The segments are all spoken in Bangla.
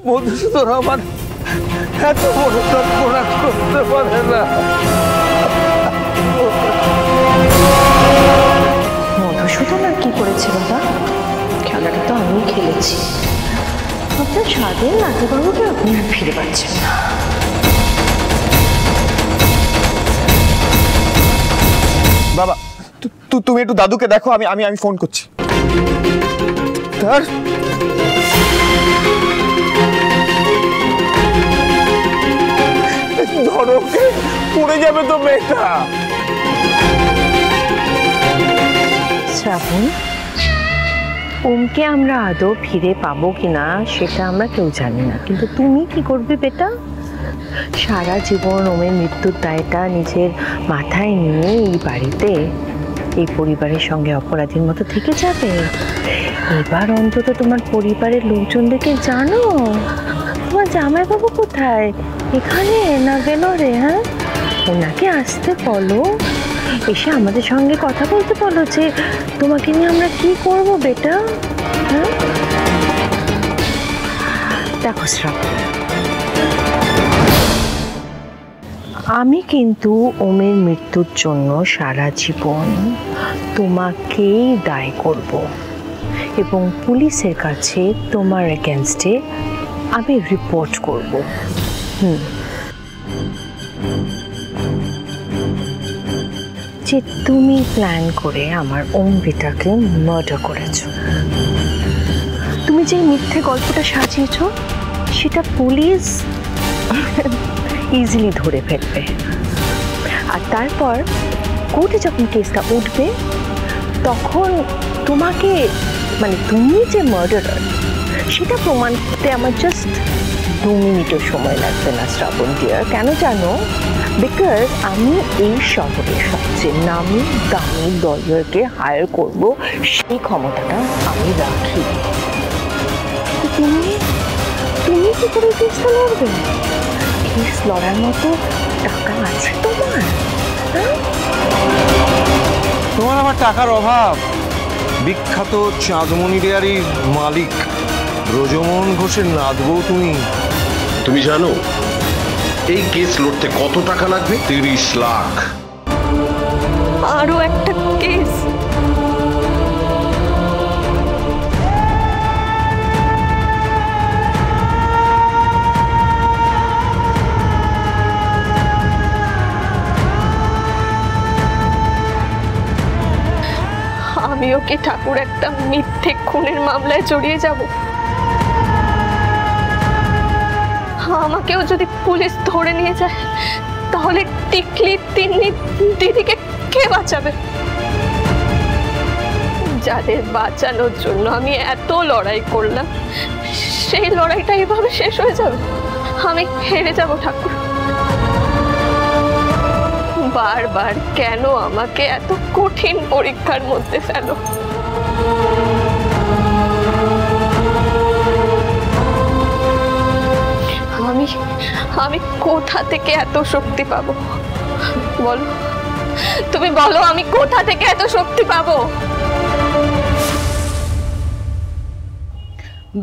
মধুসূদন আমার এত বড় তৎপরতা করতে পারে না। মধুসূদন আর কি করেছে বাবা? খেলাটা তো আমি খেলেছি। আপনার স্বাদের নাতিবাবুকে আপনি আর ফিরে পাচ্ছেন না। বাবা তুমি একটু দাদুকে দেখো, আমি আমি আমি ফোন করছি। ধরো পড়ে যাবে তো মেয়েটা। শ্রাবণ, ওমকে আমরা আদৌ ফিরে পাবো কিনা সেটা আমরা কেউ জানি না, কিন্তু তুমি কি করবে বেটা? সারা জীবন ওমের মৃত্যুর দায়টা নিজের মাথায় নিয়ে এই বাড়িতে এই পরিবারের সঙ্গে অপরাধীর মতো থেকে যাবে? এবার অন্তত তোমার পরিবারের লোকজনদেরকে জানো। তোমার জামাইবাবু কোথায়? এখানে না গেল রে? হ্যাঁ, ওনাকে আসতে বলো, এসে আমাদের সঙ্গে কথা বলতে বলো যে তোমাকে নিয়ে আমরা কি করব বেটা। হ্যাঁ দেখো শ্রাবণ, আমি কিন্তু ওমের মৃত্যুর জন্য সারা জীবন তোমাকেই দায়ী করব এবং পুলিশের কাছে তোমার এগেনস্টে আমি রিপোর্ট করব। যে তুমি প্ল্যান করে আমার ওম বেটাকে মার্ডার করেছো। তুমি যে মিথ্যে গল্পটা সাজিয়েছো সেটা পুলিশ ইজিলি ধরে ফেলবে, আর তারপর কোর্টে যখন কেসটা উঠবে তখন তোমাকে, মানে তুমি যে মার্ডারার সেটা প্রমাণ করতে আমার জাস্ট 2 মিনিটও সময় লাগবে না শ্রাবণ ডিয়ার। কেন জানো? বিকজ আমি এই শহরের সবচেয়ে নামি দামি লয়ারকে হায়ার করব, সেই ক্ষমতাটা আমি রাখি। তুমি তুমি কি করে কেসটা লড়বে? কেস লড়ার মতো টাকা আছে তোমার? তোমার আমার টাকার অভাব। বিখ্যাত চাঁদমণি ডেয়ারির মালিক ব্রজমোহন ঘোষের নাতবউ তুমি। তুমি জানো এই কেস লড়তে কত টাকা লাগবে? 30 লাখ। আরো একটা কেস? আমিও কি ঠাকুর একটা মিথ্যে খুনের মামলায় জড়িয়ে যাব? আমাকেও যদি পুলিশ ধরে নিয়ে যায় তাহলে টিকলি তিন্নি দিদিকে কে বাঁচাবে? যাদের বাঁচানোর জন্য আমি এত লড়াই করলাম সেই লড়াইটা এভাবে শেষ হয়ে যাবে? আমি হেরে যাব ঠাকুর। বারবার কেন আমাকে এত কঠিন পরীক্ষার মধ্যে ফেলো? আমি কোথা থেকে এত শক্তি পাবো? বলো, তুমি বলো, আমি কোথা থেকে এত শক্তি পাবো?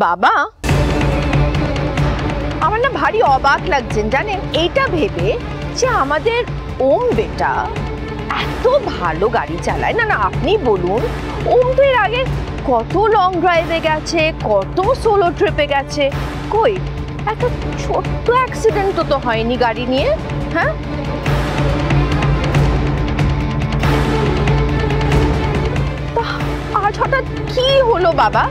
বাবা, আমার না ভারী অবাক লাগছেন জানেন এইটা ভেবে যে আমাদের ওম বেটা এত ভালো গাড়ি চালায়। না না আপনি বলুন, ওম তো এর আগে কত লং ড্রাইভে গেছে, কত সোলো ট্রিপে গেছে, কই একটা ছোট্ট অ্যাক্সিডেন্টও তো হয়নি গাড়ি নিয়ে। হ্যাঁ, আজ হঠাৎ কি হলো বাবা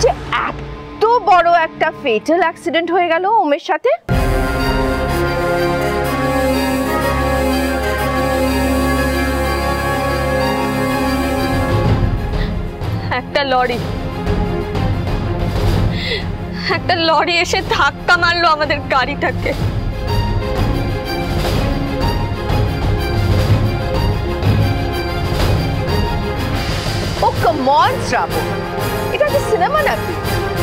যে এত বড় একটা ফেটাল অ্যাক্সিডেন্ট হয়ে গেল ওমের সাথে? একটা লরি এসে ধাক্কা মারলো আমাদের গাড়িটাকে। ও কাম অন শ্রাবণ, এটা কি সিনেমা নাকি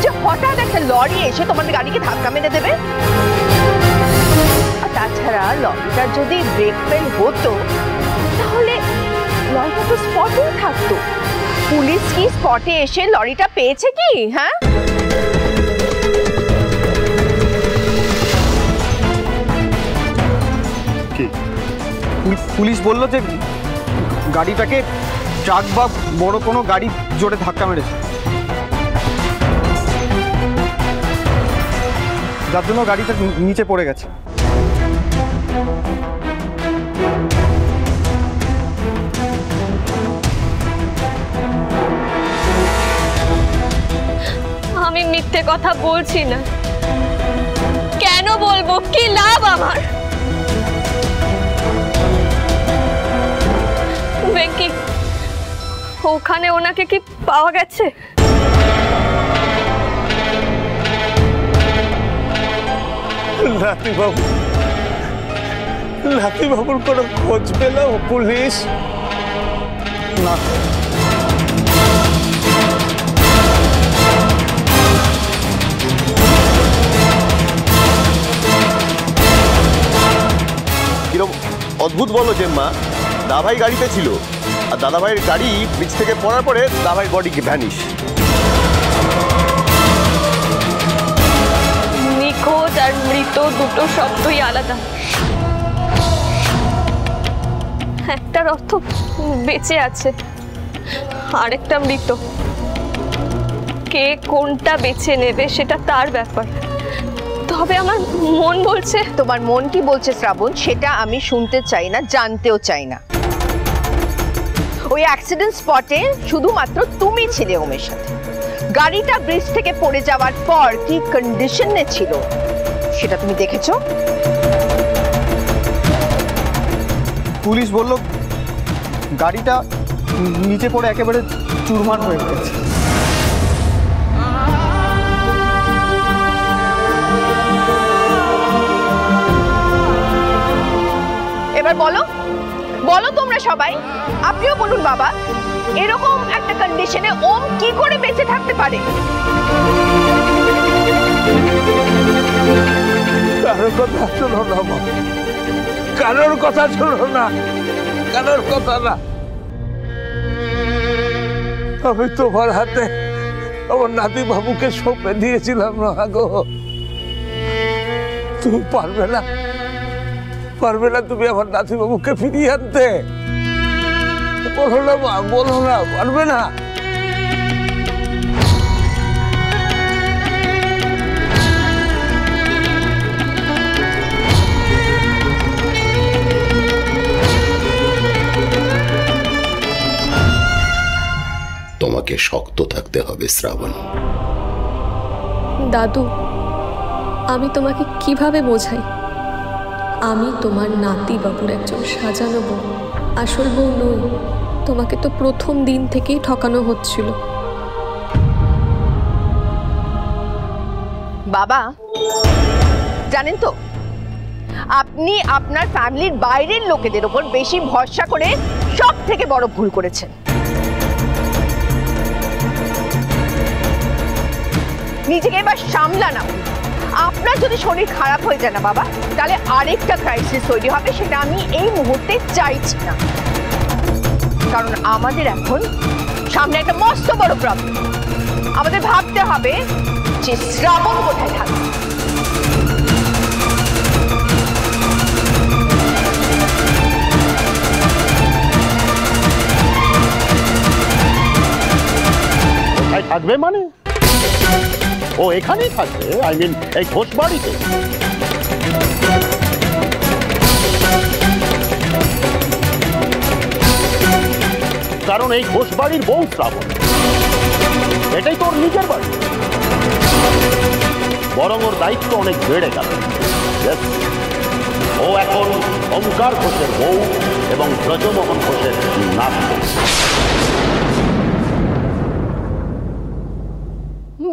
যে হঠাৎ একটা লরি এসে তোমাদের গাড়িকে ধাক্কা মেরে দেবে? আর তাছাড়া লরিটার যদি ব্রেক ফেল হতো তাহলে লরিটা তো স্পটেই থাকতো। পুলিশ কি স্পটে এসে লরিটা পেয়েছে কি? হ্যাঁ, পুলিশ বলল যে গাড়িটাকে ট্রাক বা বড় কোনো গাড়ি জোরে ধাক্কা মেরেছে, যার জন্য গাড়িটা নিচে পড়ে গেছে। আমি মিথ্যে কথা বলছি না, কেন বলবো? কি লাভ আমার? বেঙ্কি, ওখানে ওনাকে কি পাওয়া গেছে? নাতিবাবুর কোনো খোঁজ পেল পুলিশ? না, কিরকম অদ্ভুত বলো যে মা, দাদাভাই গাড়িতে ছিল আর দাদাভাইয়ের গাড়ি ব্রিজ থেকে পড়ার পরে দাদাভাইয়ের বডি ভ্যানিশ। নিখোঁজ আর মৃত দুটো শব্দই আলাদা। একটার অর্থ বেঁচে আছে, আরেকটা মৃত। কে কোনটা বেছে নেবে সেটা তার ব্যাপার। তবে আমার মন বলছে। তোমার মন কি বলছে শ্রাবণ সেটা আমি শুনতে চাই না, জানতেও চাই না। ওই অ্যাক্সিডেন্ট স্পটে শুধুমাত্র তুমি ছিলে ওমের সাথে। গাড়িটা ব্রিজ থেকে পড়ে যাওয়ার পর কি কন্ডিশনে ছিল সেটা তুমি দেখেছো? পুলিশ বলল গাড়িটা নিচে পড়ে একেবারে চুরমার হয়ে গেছে। এবার বলো বলো তোমরা সবাই, আপনিও বলুন বাবা, এরকম একটা কন্ডিশনে ওম কি করে বেঁচে থাকতে পারে? কারোর কথা শোনো না মা, কারোর কথা শোনো না, কারোর কথা না। আমি তোমার হাতে আমার নাতি বাবুকে সঁপে দিয়েছিলাম না গো। তুমি পারবে না, পারবে না তুমি আমার নাতি বাবুকে ফিরিয়ে আনতে? বলো না মা, বলো না, পারবে না? তোমাকে শক্ত থাকতে হবে শ্রাবণ। দাদু, আমি তোমাকে কিভাবে বোঝাই? আমি তোমার নাতি বাবুর একজন সাজানো বউ, আসল বউ নই। তোমাকে তো প্রথম দিন থেকেই ঠকানো হচ্ছিল। বাবা জানেন তো, আপনি আপনার ফ্যামিলির বাইরের লোকেদের উপর বেশি ভরসা করে সব থেকে বড় ভুল করেছেন। নিজেকে এবার সামলানো। আপনার যদি শরীর খারাপ হয়ে যায় না বাবা, তাহলে আরেকটা ক্রাইসিস তৈরি হবে, সেটা আমি এই মুহূর্তে চাইছি না। কারণ আমাদের এখন সামনে একটা মস্ত বড় প্রবলেম। আমাদের ভাবতে হবে যে শ্রাবণ কোথায় থাকবে। কোথায় থাকবে মানে? ও এখানেই থাকবে? আই মিন এই ঘোষ বাড়িতে? কারণ এই ঘোষ বাড়ির বউ শ্রাবণ, এটাই তোর নিজের বাড়ি। বরং ওর দায়িত্ব অনেক বেড়ে গেল। ও এখন ওমকার ঘোষের বউ এবং ব্রজমোহন ঘোষের নাতি।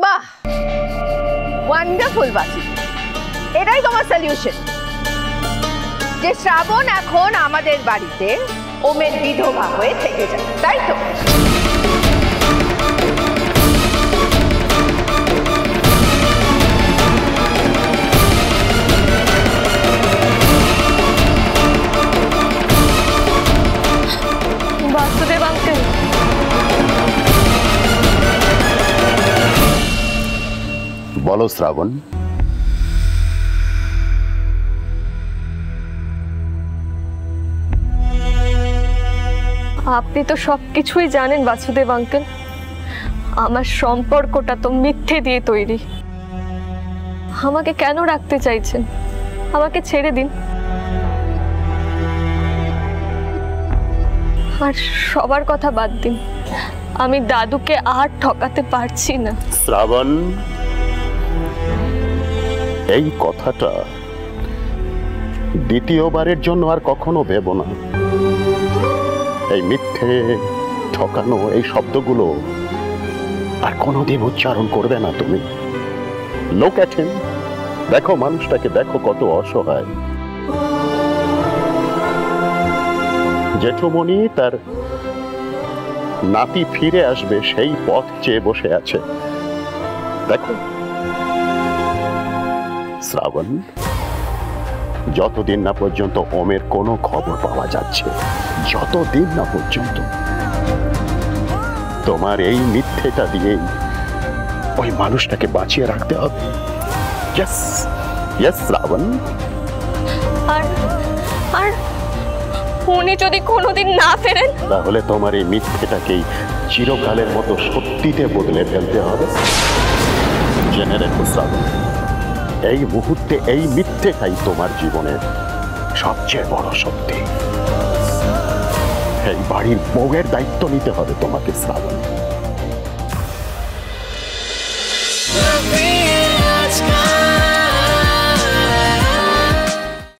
বাহ, ওয়ান্ডারফুল বাসি, এটাই তোমার সলিউশন? যে শ্রাবণ এখন আমাদের বাড়িতে ওমের বিধবা হয়ে থেকে যায়, তাই তো? বাসুদেব আঙ্কেল, বলো শ্রাবণ। আপনি তো সব কিছুই জানেন বাসুদেব আঙ্কেল। আমার সম্পর্কটা তো মিথ্যে দিয়ে তৈরি। আমাকে কেন রাখতে চাইছেন? আমাকে ছেড়ে দিন। আর সবার কথা বাদ দিন, আমি দাদুকে আর ঠকাতে পারছি না। শ্রাবণ, এই কথাটা দ্বিতীয়বারের জন্য আর কখনো ভেবো না। এই মিথ্যে, ঠকানো, এই শব্দগুলো আর কোনোদিন উচ্চারণ করবে না তুমি। লোক আছেন, দেখো মানুষটাকে, দেখো কত অসহায়। জেঠুমণি তার নাতি ফিরে আসবে সেই পথ চেয়ে বসে আছে, দেখো। শ্রাবণ, যতদিন না পর্যন্ত ওমের কোনো খবর পাওয়া যাচ্ছে, যতদিন না পর্যন্ত তোমার এই মিথ্যেটা দিয়েই ওই মানুষটাকে বাঁচিয়ে রাখতে হবে। ইয়েস ইয়েস শ্রাবণ। আর আর উনি যদি কোনোদিন না ফেরেন, তাহলে তোমার এই মিথ্যেটাকেই চিরকালের মতো সত্যিতে বদলে ফেলতে হবে। জেনে রেখো শ্রাবণ, এই মুহূর্তে এই মিথ্যেটাই তোমার জীবনের সবচেয়ে বড় সত্যি। এই বাড়ির বউয়ের দায়িত্ব নিতে হবে তোমাকে শ্রাবণ।